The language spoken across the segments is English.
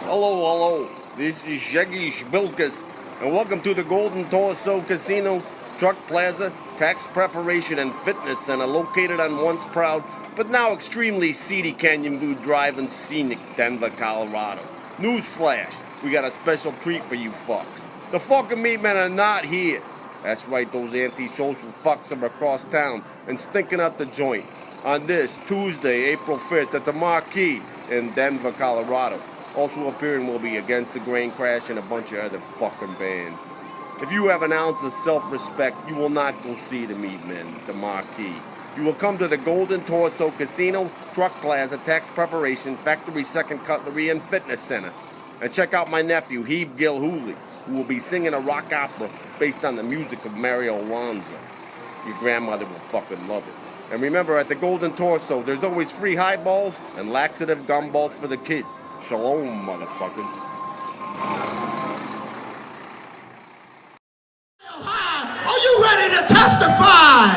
Hello. This is Shaggy Schbilkus, and welcome to the Golden Torso Casino, Truck Plaza, Tax Preparation and Fitness Center located on once proud, but now extremely seedy Canyon View Drive in scenic Denver, Colorado. Newsflash, we got a special treat for you fucks. The fucking meat men are not here. That's right, those antisocial fucks are across town and stinking up the joint on this Tuesday, April 5th at the Marquee in Denver, Colorado. Also appearing will be Against the Grain Crash and a bunch of other fucking bands. If you have an ounce of self-respect, you will not go see the Meat Men, the Marquee. You will come to the Golden Torso Casino, Truck Plaza, Tax Preparation, Factory Second Cutlery, and Fitness Center. And check out my nephew, Heeb Gilhooly, who will be singing a rock opera based on the music of Mario Lanza. Your grandmother will fucking love it. And remember, at the Golden Torso, there's always free highballs and laxative gumballs for the kids. Shalom, motherfuckers. Are you ready to testify?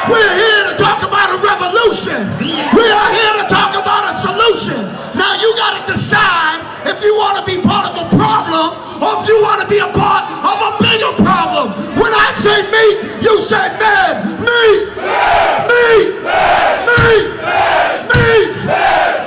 We're here to talk about a revolution. We are here to talk about a solution. Now you got to decide if you want to be part of a problem or if you want to be a part of a bigger problem. When I say meat, you say man. Meat. Meat. Meat. Meat.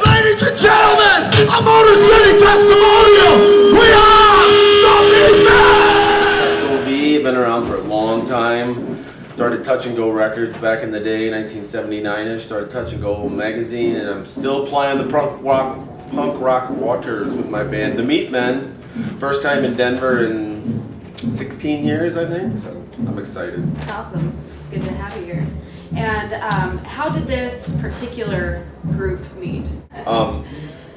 Ladies and gentlemen, I'm Motor City Testimonial. We are the Meat Men. Tesco V, been around for a long time. Started Touch and Go Records back in the day, 1979ish. Started Touch and Go magazine, and I'm still playing the punk rock waters with my band, the Meat Men. First time in Denver in 16 years, I think. So I'm excited. Awesome. It's good to have you here. And how did this particular group meet?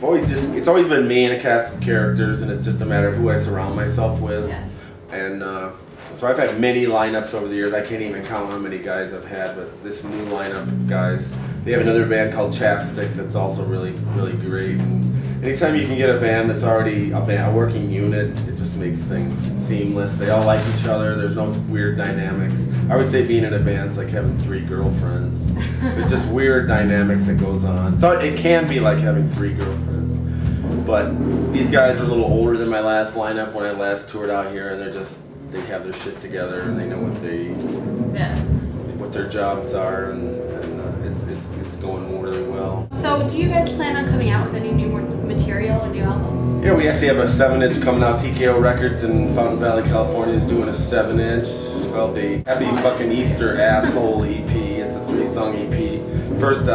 It's always been me and a cast of characters, and it's just a matter of who I surround myself with. Yeah. And so I've had many lineups over the years. I can't even count how many guys I've had, but this new lineup of guys, they have another band called Chapstick that's also really, really great. And anytime you can get a band that's already a working unit, it just makes things seamless. They all like each other. There's no weird dynamics. I would say being in a band's like having 3 girlfriends. There's just weird dynamics that goes on. So it can be like having 3 girlfriends. But these guys are a little older than my last lineup when I last toured out here, and they have their shit together and they know what their jobs are, and it's going really well. So do you guys plan on coming out with any new material, a new album? Yeah, we actually have a 7-inch coming out. TKO Records in Fountain Valley, California is doing a 7-inch called the Happy Fucking Easter Asshole EP. It's a 3-song EP. First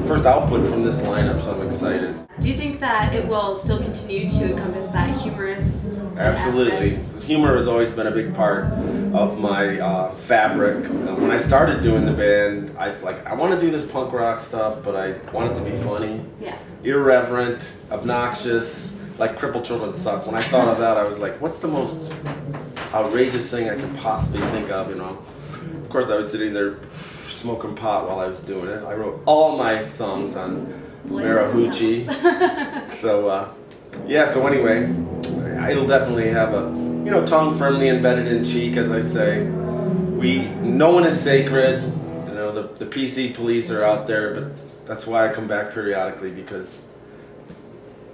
first output from this lineup, so I'm excited. Do you think that it will still continue to encompass that humorous Absolutely. aspect? Humor has always been a big part of my fabric. When I started doing the band, I want to do this punk rock stuff, but I want it to be funny, irreverent, obnoxious, like Crippled Children Suck. When I thought of that, I was like, what's the most outrageous thing I could possibly think of, Of course, I was sitting there smoking pot while I was doing it. I wrote all my songs on Marahoochee. So anyway, it'll definitely have a, tongue firmly embedded in cheek, as I say. No one is sacred. The PC police are out there, but that's why I come back periodically, because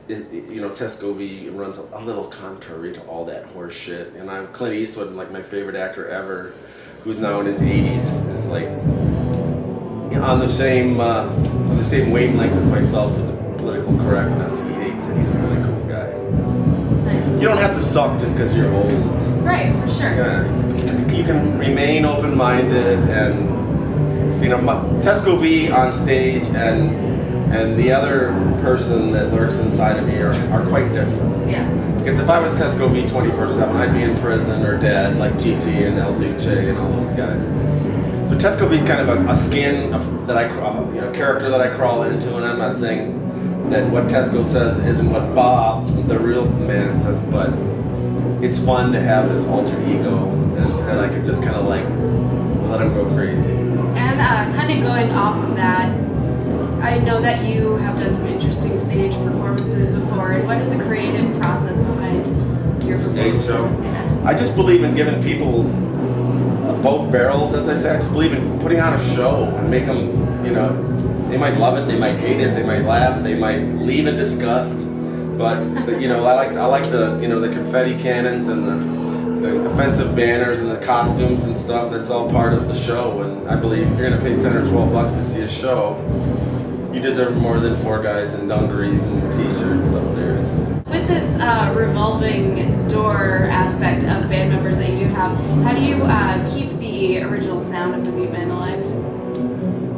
Tesco V runs a little contrary to all that horse shit. And Clint Eastwood, like my favorite actor ever, who's now in his 80s, is like on the same wavelength as myself with the political correctness he hates, and he's a really cool guy. Nice. You don't have to suck just because you're old. Right, for sure. Yeah, you can remain open-minded, and Tesco V on stage and the other person that lurks inside of me are quite different. Yeah. Because if I was Tesco V 24/7, I'd be in prison or dead, like Gigi and El Duce and all those guys. So Tesco V is kind of a skin character that I crawl into, and I'm not saying that what Tesco says isn't what Bob, the real man, says, but it's fun to have this alter ego that I could just kind of like let him go crazy. And kind of going off of that, I know that you have done some interesting stage performances before. And what is the creative process behind your Stage performances? show? Yeah. I just believe in giving people both barrels, as I say. I just believe in putting on a show and make them, They might love it, they might hate it, they might laugh, they might leave in disgust. But you know, I like the, you know, the confetti cannons and the offensive banners and the costumes and stuff. That's all part of the show. And I believe if you're gonna pay 10 or 12 bucks to see a show, you deserve more than 4 guys in dungarees and t-shirts up there. So. With this revolving door aspect of band members that you do have, how do you keep the original sound of the MeatMen alive?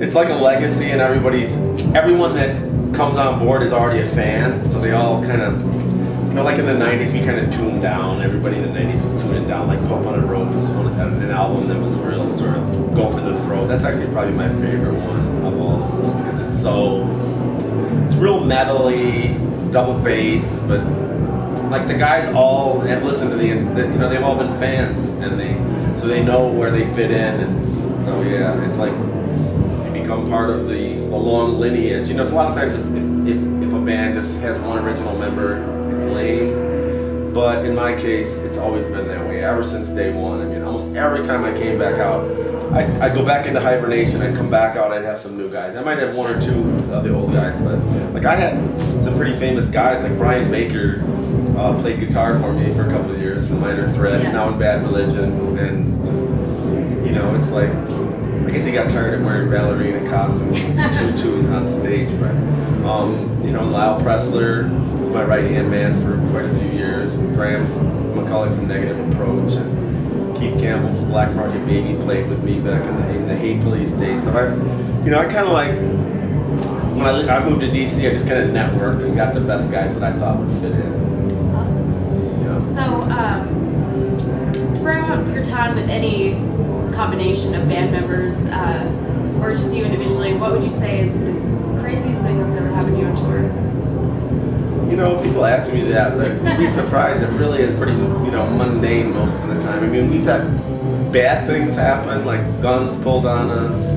It's like a legacy, and everyone that comes on board is already a fan, so they all kind of, you know, like in the 90s we kind of tuned down. Everybody in the 90s was tuning down, like Pope on a Rope was an album that was real sort of go for the throat. That's actually probably my favorite one of all of them, because it's real metally, double bass, but like the guys all have listened to you know, they've all been fans, and so they know where they fit in, and so yeah, it's like become part of the long lineage. You know, so a lot of times if a band just has one original member, it's lame. But in my case, it's always been that way ever since day one. I mean, almost every time I came back out, I'd go back into hibernation, I'd come back out, I'd have some new guys. I might have 1 or 2 of the old guys, but like I had some pretty famous guys, like Brian Baker played guitar for me for a couple of years from Minor Threat, now in Bad Religion, and just, you know, it's like, I guess he got tired of wearing ballerina costumes and tutus on stage, but you know, Lyle Pressler was my right-hand man for quite a few years. Graham McCulloch from Negative Approach, and Keith Campbell from Black Market Baby played with me back in the Hate Police days. So I kind of like, when I moved to DC, I just kind of networked and got the best guys that I thought would fit in. Awesome. Yeah. So, throughout your time with any combination of band members, or just you individually, what would you say is the craziest thing that's ever happened to you on tour? You know, people ask me that, but you'd be surprised. It really is pretty, you know, mundane most of the time. I mean, we've had bad things happen, like guns pulled on us.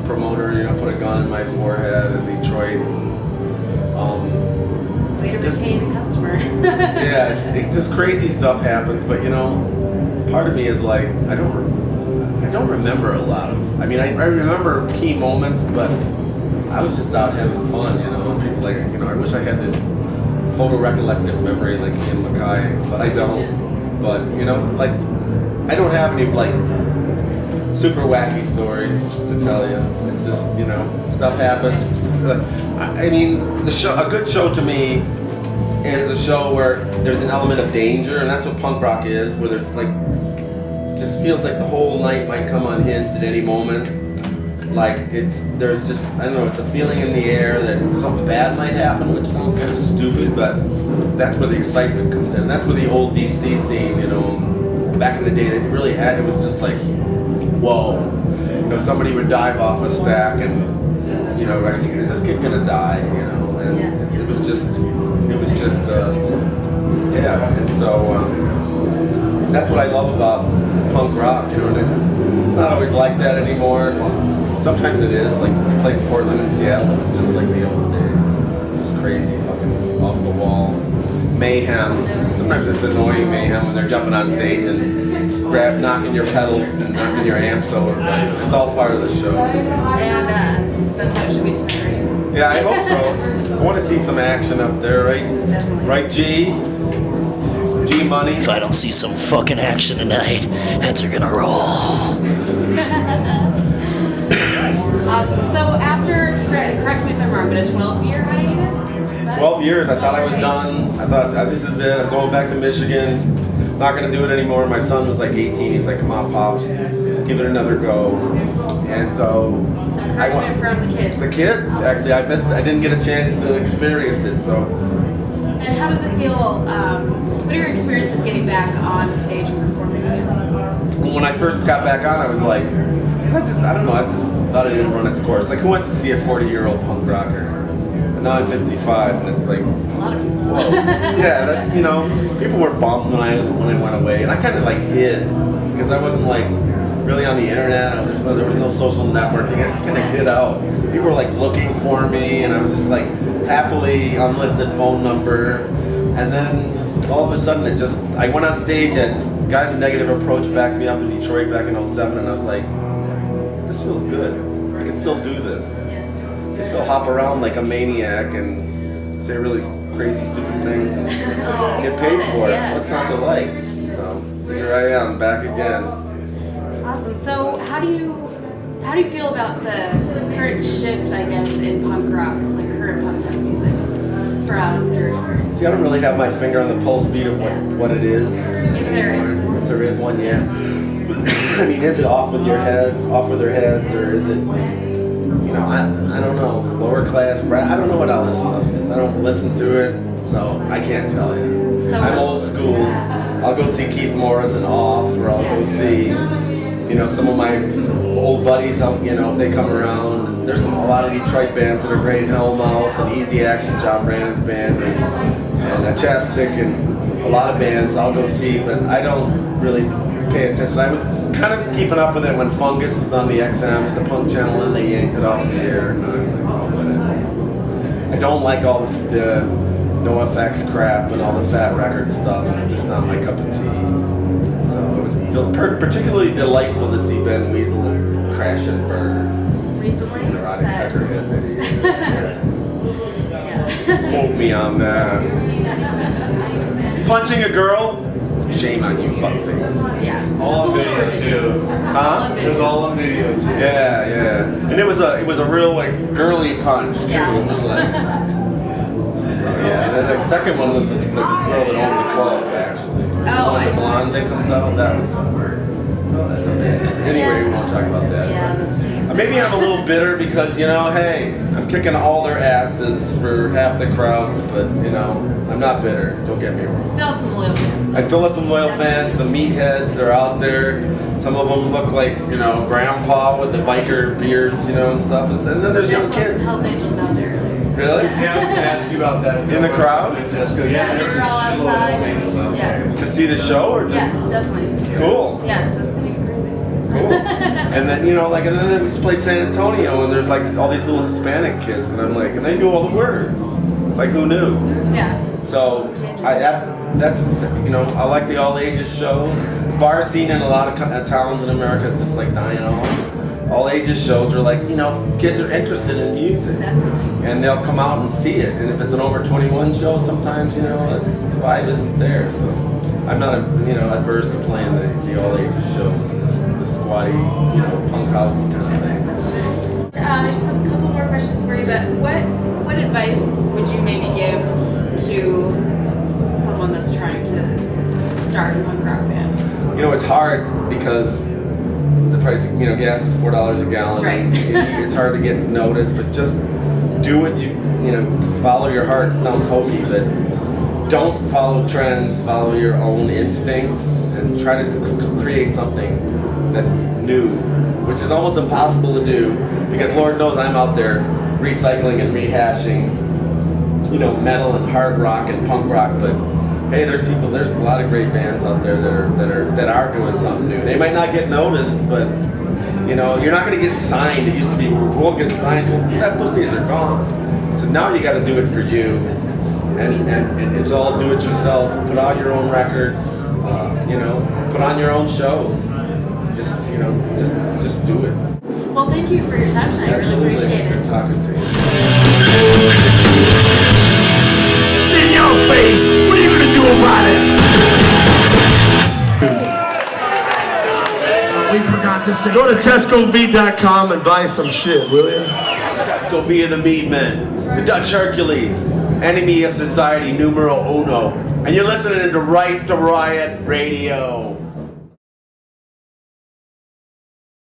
Promoter, you know, put a gun in my forehead in Detroit. Way to retain the customer. Yeah, just crazy stuff happens. But you know, part of me is like, I don't remember a lot of. I mean, I remember key moments, but I was just out having fun, you know. And people like, you know, I wish I had this photorecollective memory like Ian Mackay, but I don't. But you know, like, I don't have any like super wacky stories to tell you. It's just, you know, stuff happens. I mean, a good show to me is a show where there's an element of danger, and that's what punk rock is, where there's like, it just feels like the whole night might come unhinged at any moment. Like there's just, I don't know, it's a feeling in the air that something bad might happen, which sounds kind of stupid, but that's where the excitement comes in. That's where the old DC scene, you know, back in the day, that really had, it was just like, whoa, you know, somebody would dive off a stack, and you know, is this kid gonna die? You know, and it was just, yeah. And so that's what I love about punk rock, you know. And it's not always like that anymore. Sometimes it is. Like we played in Portland and Seattle, it was just like the old days, just crazy, fucking off the wall mayhem. Sometimes it's annoying mayhem when they're jumping on stage and knocking your pedals and knocking your amps over. It's all part of the show. And that's how it should be tonight, right? Yeah, I hope so. I want to see some action up there, right? Definitely. Right, G Money. If I don't see some fucking action tonight, heads are gonna roll. Awesome. So after, correct me if I'm wrong, but a 12-year hiatus? 12 years. I thought I was done. I thought, this is it. I'm going back to Michigan. Not going to do it anymore. My son was like 18. He's like, come on, Pops, give it another go. And so encouragement from the kids. The kids, actually. I didn't get a chance to experience it, so. And how does it feel, what are your experiences getting back on stage and performing again? When I first got back on, I was like, I don't know, I just thought it didn't run its course. Like, who wants to see a 40-year-old punk rocker? And now I'm 55, and it's like, A lot of people. whoa. Yeah, that's, you know, people were bummed when I went away, and I kind of like hid, because I wasn't like really on the internet. There was no social networking. I just kind of hid out. People were like looking for me, and I was just like happily unlisted phone number. And then all of a sudden, I went on stage, and guys in Negative Approach backed me up in Detroit back in 07, and I was like, this feels good. I can still do this. still hop around like a maniac and say really crazy, stupid things and get paid for it. What's not to like? So here I am, back again. Awesome. So how do you feel about the current shift, I guess, in punk rock, like current punk rock music, from your experience? See, I don't really have my finger on the pulse beat of what it is. If there is one. If there is one, yeah. I mean, is it off with their heads, or is it, you know, I don't know, lower class, I don't know what all this stuff is. I don't listen to it, so I can't tell you. So I'm old school. I'll go see Keith Morrison off, or I'll go see, you know, some of my old buddies, you know, if they come around. There's a lot of Detroit bands that are great, Hellmouth and Easy Action, John Brannon's band, and Chapstick, and a lot of bands I'll go see, but I don't really pay attention. I was kind of keeping up with it when Fungus was on the XM, the punk channel, and they yanked it off the air, and I'm like, oh, whatever. I don't like all the NoFX crap and all the fat record stuff. It's just not my cup of tea. So it was particularly delightful to see Ben Weasel crash and burn. Recently? Neurotic Peckerhead videos. Yeah. Quote me on that. Punching a girl? Shame on you, fuckface. Yeah. All on video too. Huh? It was all on video too. Yeah. And it was a real like girly punch too. Yeah. It was like, so yeah. And then the second one was the girl that owned the club actually. Oh, the blonde that comes out. That was. Oh, that's amazing. Anyway, we won't talk about that. Yeah. Maybe I'm a little bitter because, you know, hey, I'm kicking all their asses for half the crowds, but, you know, I'm not bitter. Don't get me wrong. Still have some loyal fans. I still have some loyal fans. The meatheads, they're out there. Some of them look like, you know, grandpa with the biker beards, you know, and stuff. And then there's young kids. Hells Angels out there earlier. Really? Yeah, I was going to ask you about that. In the crowd? Tesco. Yeah, they there's were a all shitload of outside. Hells Angels out Yeah. there. To see the show or just? Yeah, definitely. Cool. Yes, that's gonna be crazy. Cool. And then, you know, like, and then we played San Antonio, and there's like all these little Hispanic kids, and I'm like, and they knew all the words. It's like, who knew? Yeah. So, that's, you know, I like the all ages shows. Bar scene in a lot of towns in America is just like dying off. All ages shows are like, you know, kids are interested in music. Definitely. And they'll come out and see it. And if it's an over 21 show, sometimes, you know, the vibe isn't there. So I'm not, adverse to playing the all ages shows and the squatty, you know, punk house kind of things. I just have a couple more questions for you, but what advice would you maybe give to someone that's trying to start a punk rock band? You know, it's hard because the price, you know, gas is $4 a gallon. Right. It's hard to get noticed, but just do what you know, follow your heart. It sounds hokey, but don't follow trends, follow your own instincts, and try to create something that's new, which is almost impossible to do because Lord knows I'm out there recycling and rehashing, you know, metal and hard rock and punk rock, but hey, there's a lot of great bands out there that are doing something new. They might not get noticed, but you know, you're not going to get signed. It used to be we'll get signed. Well, those days are gone. So now you got to do it for you, and it's all do it yourself. Put out your own records. You know, put on your own shows. Just do it. Well, thank you for your time tonight. I really appreciate Good it. talking to you. It's in your face. What are you gonna do about it? We forgot to say. Go to TescoV.com and buy some shit, will you? Tesco via the Meatmen, the Dutch Hercules, enemy of society numero uno. And you're listening to Right to Riot Radio.